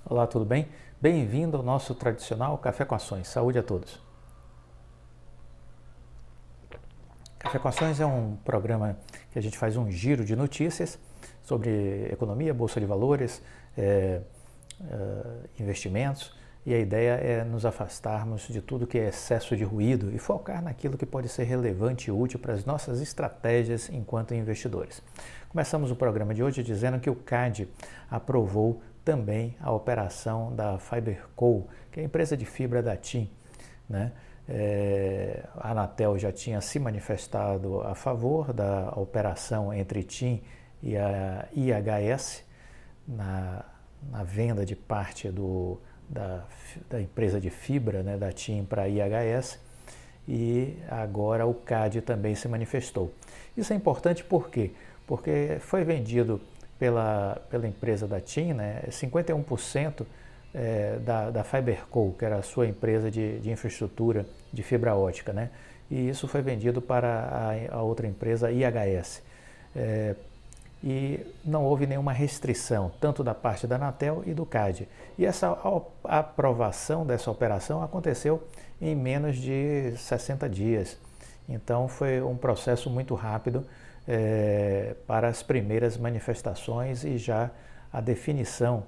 Olá, tudo bem? Bem-vindo ao nosso tradicional Café com Ações. Saúde a todos. Café com Ações é um programa que a gente faz um giro de notícias sobre economia, bolsa de valores, investimentos, e a ideia é nos afastarmos de tudo que é excesso de ruído e focar naquilo que pode ser relevante e útil para as nossas estratégias enquanto investidores. Começamos o programa de hoje dizendo que o CAD aprovou também a operação da FiberCo, que é a empresa de fibra da TIM, né? A Anatel já tinha se manifestado a favor da operação entre TIM e a IHS na venda de parte da empresa de fibra, né, da TIM para a IHS, e agora o CAD também se manifestou. Isso é importante por quê? Porque foi vendido pela empresa da TIM, né, 51% da FiberCo, que era a sua empresa de infraestrutura de fibra ótica, né? E isso foi vendido para a outra empresa, IHS. E não houve nenhuma restrição, tanto da parte da Anatel e do CAD. E essa aprovação dessa operação aconteceu em menos de 60 dias. Então foi um processo muito rápido para as primeiras manifestações e já a definição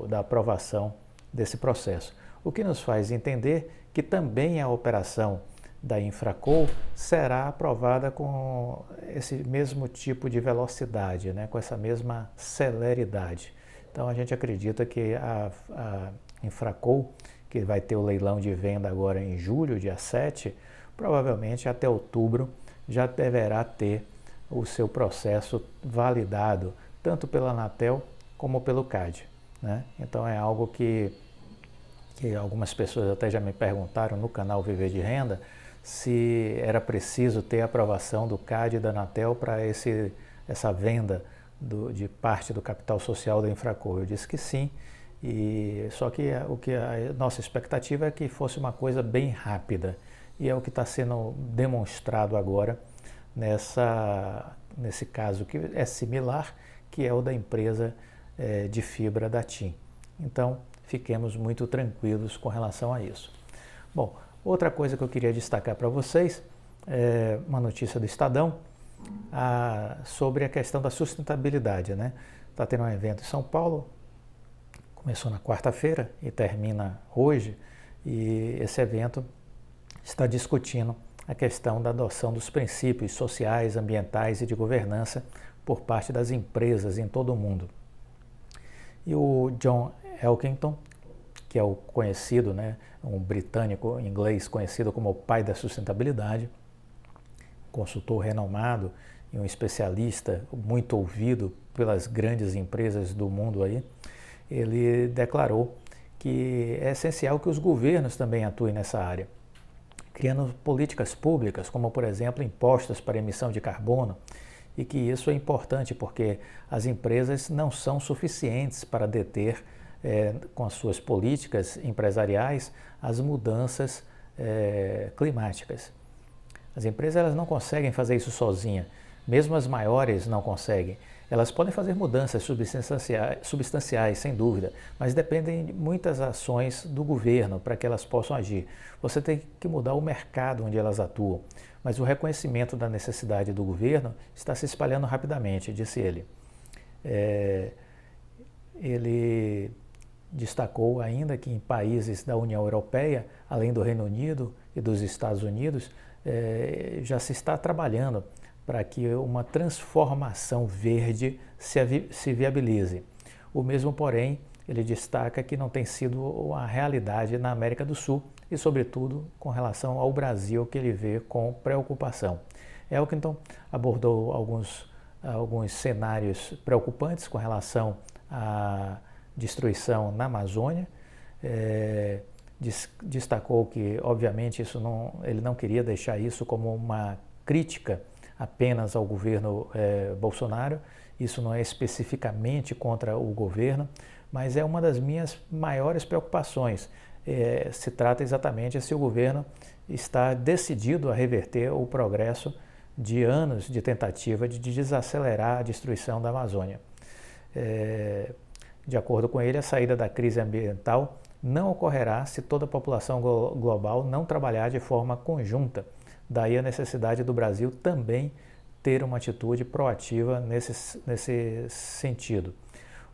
da aprovação desse processo. O que nos faz entender que também a operação da InfraCo será aprovada com esse mesmo tipo de velocidade, né? Com essa mesma celeridade. Então a gente acredita que a InfraCo, que vai ter o leilão de venda agora em julho, dia 7, provavelmente até outubro já deverá ter o seu processo validado, tanto pela Anatel como pelo CAD, né? Então é algo que algumas pessoas até já me perguntaram no canal Viver de Renda se era preciso ter a aprovação do CAD e da Anatel para essa venda de parte do capital social da InfraCo. Eu disse que sim, só que a nossa expectativa é que fosse uma coisa bem rápida, e é o que está sendo demonstrado agora nesse caso que é similar, que é o da empresa de fibra da TIM. Então, fiquemos muito tranquilos com relação a isso. Bom, outra coisa que eu queria destacar para vocês é uma notícia do Estadão sobre a questão da sustentabilidade, né? Está tendo um evento em São Paulo, começou na quarta-feira e termina hoje, e esse evento está discutindo a questão da adoção dos princípios sociais, ambientais e de governança por parte das empresas em todo o mundo. E o John Elkington, que é o conhecido, né, um britânico inglês conhecido como o pai da sustentabilidade, consultor renomado e um especialista muito ouvido pelas grandes empresas do mundo aí, ele declarou que é essencial que os governos também atuem nessa área, criando políticas públicas, como por exemplo impostos para emissão de carbono, e que isso é importante porque as empresas não são suficientes para deter com as suas políticas empresariais as mudanças climáticas. As empresas elas não conseguem fazer isso sozinhas, mesmo as maiores não conseguem. Elas podem fazer mudanças substanciais, sem dúvida, mas dependem de muitas ações do governo para que elas possam agir. Você tem que mudar o mercado onde elas atuam, mas o reconhecimento da necessidade do governo está se espalhando rapidamente, disse ele. Ele destacou ainda que em países da União Europeia, além do Reino Unido e dos Estados Unidos, já se está trabalhando para que uma transformação verde se viabilize. O mesmo, porém, ele destaca que não tem sido uma realidade na América do Sul e, sobretudo, com relação ao Brasil, que ele vê com preocupação. Elkington abordou alguns cenários preocupantes com relação à destruição na Amazônia, destacou que, obviamente, ele não queria deixar isso como uma crítica apenas ao governo Bolsonaro. Isso não é especificamente contra o governo, mas é uma das minhas maiores preocupações. Se trata exatamente se o governo está decidido a reverter o progresso de anos de tentativa de desacelerar a destruição da Amazônia. De acordo com ele, a saída da crise ambiental não ocorrerá se toda a população global não trabalhar de forma conjunta. Daí a necessidade do Brasil também ter uma atitude proativa nesse sentido.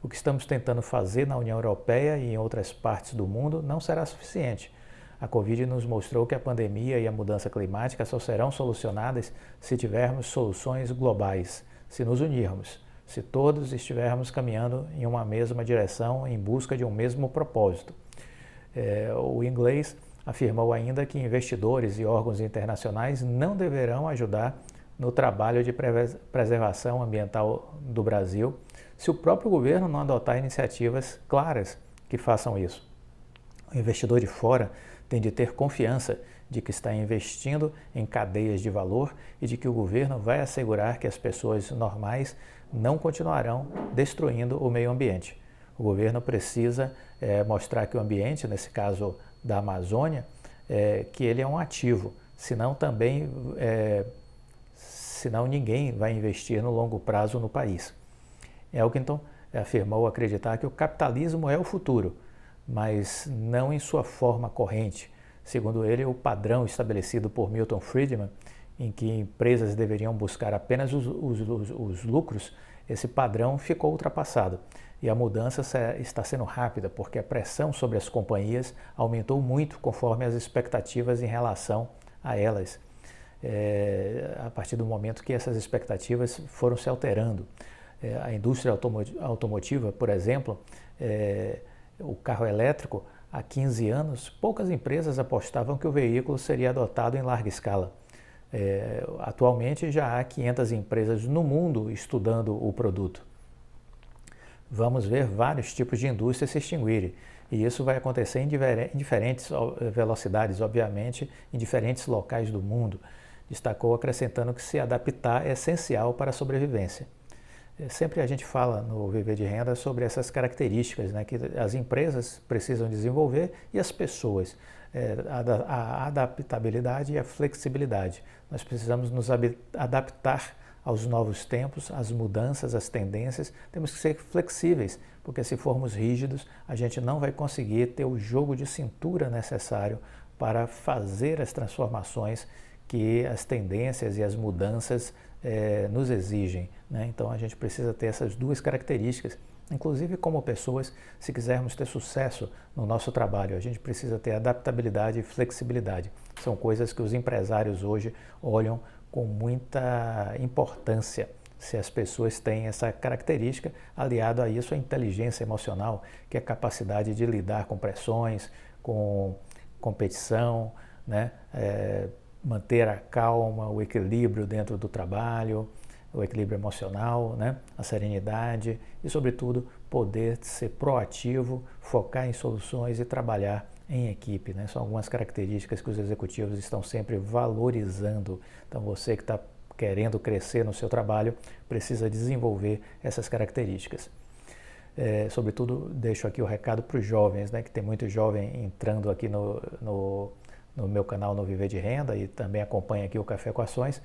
O que estamos tentando fazer na União Europeia e em outras partes do mundo não será suficiente. A Covid nos mostrou que a pandemia e a mudança climática só serão solucionadas se tivermos soluções globais, se nos unirmos, se todos estivermos caminhando em uma mesma direção em busca de um mesmo propósito. O inglês afirmou ainda que investidores e órgãos internacionais não deverão ajudar no trabalho de preservação ambiental do Brasil se o próprio governo não adotar iniciativas claras que façam isso. O investidor de fora tem de ter confiança de que está investindo em cadeias de valor e de que o governo vai assegurar que as pessoas normais não continuarão destruindo o meio ambiente. O governo precisa mostrar que o ambiente, nesse caso da Amazônia, que ele é um ativo, senão ninguém vai investir no longo prazo no país. Elkington afirmou acreditar que o capitalismo é o futuro, mas não em sua forma corrente. Segundo ele, o padrão estabelecido por Milton Friedman, em que empresas deveriam buscar apenas os lucros, esse padrão ficou ultrapassado. E a mudança está sendo rápida, porque a pressão sobre as companhias aumentou muito conforme as expectativas em relação a elas. A partir do momento que essas expectativas foram se alterando. A indústria automotiva, por exemplo, o carro elétrico, há 15 anos, poucas empresas apostavam que o veículo seria adotado em larga escala. Atualmente já há 500 empresas no mundo estudando o produto. Vamos ver vários tipos de indústria se extinguirem, e isso vai acontecer em diferentes velocidades, obviamente, em diferentes locais do mundo. Destacou acrescentando que se adaptar é essencial para a sobrevivência. Sempre a gente fala no Viver de Renda sobre essas características, né, que as empresas precisam desenvolver e as pessoas, a adaptabilidade e a flexibilidade. Nós precisamos nos adaptar aos novos tempos, às mudanças, às tendências. Temos que ser flexíveis, porque se formos rígidos, a gente não vai conseguir ter o jogo de cintura necessário para fazer as transformações que as tendências e as mudanças nos exigem, né? Então a gente precisa ter essas duas características, inclusive como pessoas, se quisermos ter sucesso no nosso trabalho, a gente precisa ter adaptabilidade e flexibilidade. São coisas que os empresários hoje olham com muita importância. Se as pessoas têm essa característica, aliado a isso a inteligência emocional, que é a capacidade de lidar com pressões, com competição, né? Manter a calma, o equilíbrio dentro do trabalho, o equilíbrio emocional, né? A serenidade e, sobretudo, poder ser proativo, focar em soluções e trabalhar em equipe, né? São algumas características que os executivos estão sempre valorizando. Então, você que está querendo crescer no seu trabalho precisa desenvolver essas características. Sobretudo, deixo aqui o recado para os jovens, né? Que tem muito jovem entrando aqui no meu canal no Viver de Renda e também acompanha aqui o Café com Ações.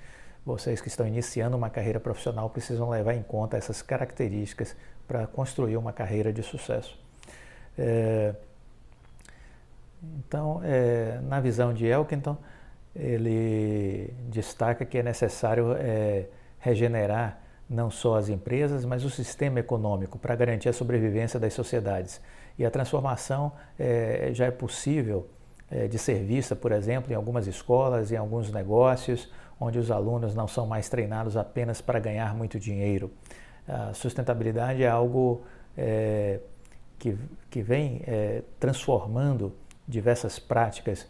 Vocês que estão iniciando uma carreira profissional precisam levar em conta essas características para construir uma carreira de sucesso. Então, na visão de Elkington, ele destaca que é necessário regenerar não só as empresas, mas o sistema econômico para garantir a sobrevivência das sociedades. E a transformação já é possível de ser vista, por exemplo, em algumas escolas, em alguns negócios, onde os alunos não são mais treinados apenas para ganhar muito dinheiro. A sustentabilidade é algo que vem transformando diversas práticas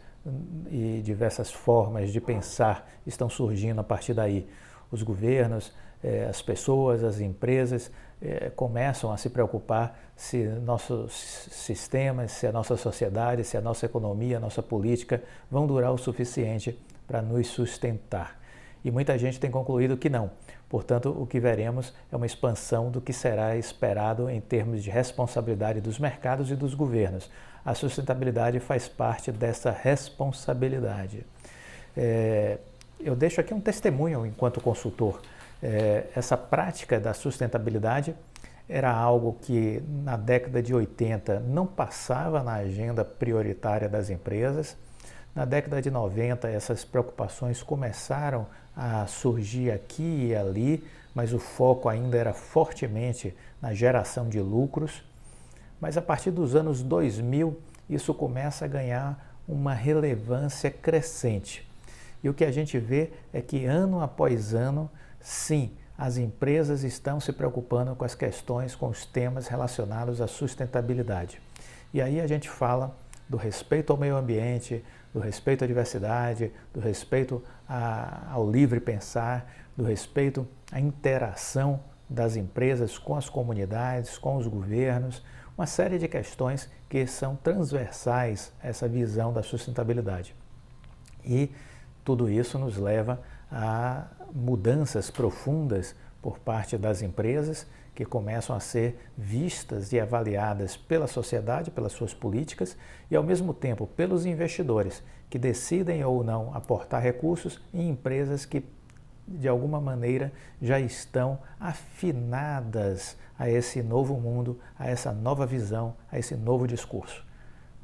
e diversas formas de pensar estão surgindo a partir daí. Os governos, as pessoas, as empresas começam a se preocupar se nossos sistemas, se a nossa sociedade, se a nossa economia, a nossa política vão durar o suficiente para nos sustentar. E muita gente tem concluído que não. Portanto, o que veremos é uma expansão do que será esperado em termos de responsabilidade dos mercados e dos governos. A sustentabilidade faz parte dessa responsabilidade. Eu deixo aqui um testemunho enquanto consultor. Essa prática da sustentabilidade era algo que na década de 80 não passava na agenda prioritária das empresas. Na década de 90 essas preocupações começaram a surgir aqui e ali, mas o foco ainda era fortemente na geração de lucros. Mas a partir dos anos 2000 isso começa a ganhar uma relevância crescente. E o que a gente vê é que ano após ano, sim, as empresas estão se preocupando com as questões, com os temas relacionados à sustentabilidade. E aí a gente fala do respeito ao meio ambiente, do respeito à diversidade, do respeito ao livre pensar, do respeito à interação das empresas com as comunidades, com os governos, uma série de questões que são transversais a essa visão da sustentabilidade. E tudo isso nos leva a mudanças profundas por parte das empresas que começam a ser vistas e avaliadas pela sociedade, pelas suas políticas e, ao mesmo tempo, pelos investidores que decidem ou não aportar recursos em empresas que, de alguma maneira, já estão afinadas a esse novo mundo, a essa nova visão, a esse novo discurso.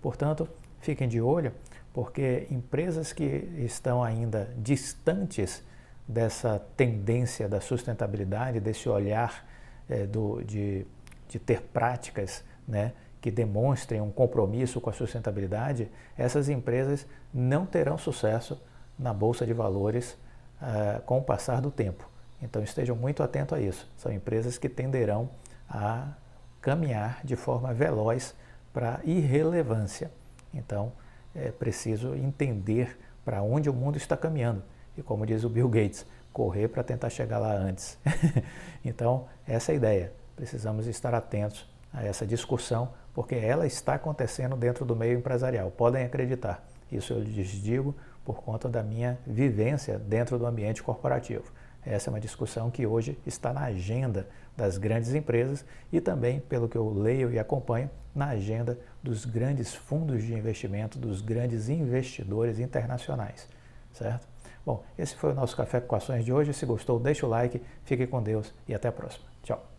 Portanto, fiquem de olho, porque empresas que estão ainda distantes dessa tendência da sustentabilidade, desse olhar de ter práticas, né, que demonstrem um compromisso com a sustentabilidade, essas empresas não terão sucesso na Bolsa de Valores com o passar do tempo. Então estejam muito atentos a isso. São empresas que tenderão a caminhar de forma veloz para a irrelevância. Então é preciso entender para onde o mundo está caminhando. E como diz o Bill Gates, correr para tentar chegar lá antes. Então, essa é a ideia. Precisamos estar atentos a essa discussão, porque ela está acontecendo dentro do meio empresarial. Podem acreditar. Isso eu lhes digo por conta da minha vivência dentro do ambiente corporativo. Essa é uma discussão que hoje está na agenda das grandes empresas e também, pelo que eu leio e acompanho, na agenda dos grandes fundos de investimento, dos grandes investidores internacionais, certo? Bom, esse foi o nosso Café com Ações de hoje. Se gostou, deixa o like, fique com Deus e até a próxima. Tchau!